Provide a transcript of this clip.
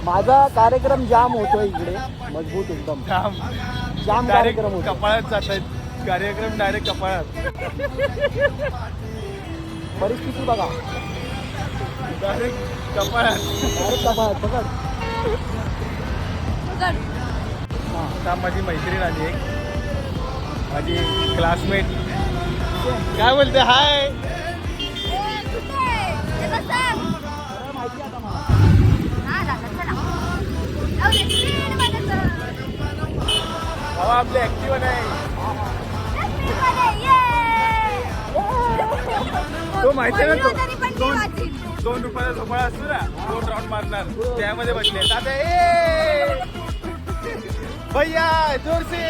माझा कार्यक्रम जाम होतोय इकडे, मजबूत एकदम जाम जाम डायरेक्ट कार्यक्रम होतो. कपाळात जात आहेत कार्यक्रम डायरेक्ट कपाळात. परिस्थिती बघा, डायरेक्ट कपाळात. डायरेक्ट कपाळात पकड. आता माझी मैत्रीण आली एक, माझी क्लासमेट. काय बोलते? हाय. माहिती आता मला. हवा आपली ऍक्टिव्ह नाही. तो माहिती आहे ना, तो 2 रुपयाचा झोपाळा असतो ना, 2 राऊंड मारणार, त्यामध्ये बसले. दादा ए भैया जोर से.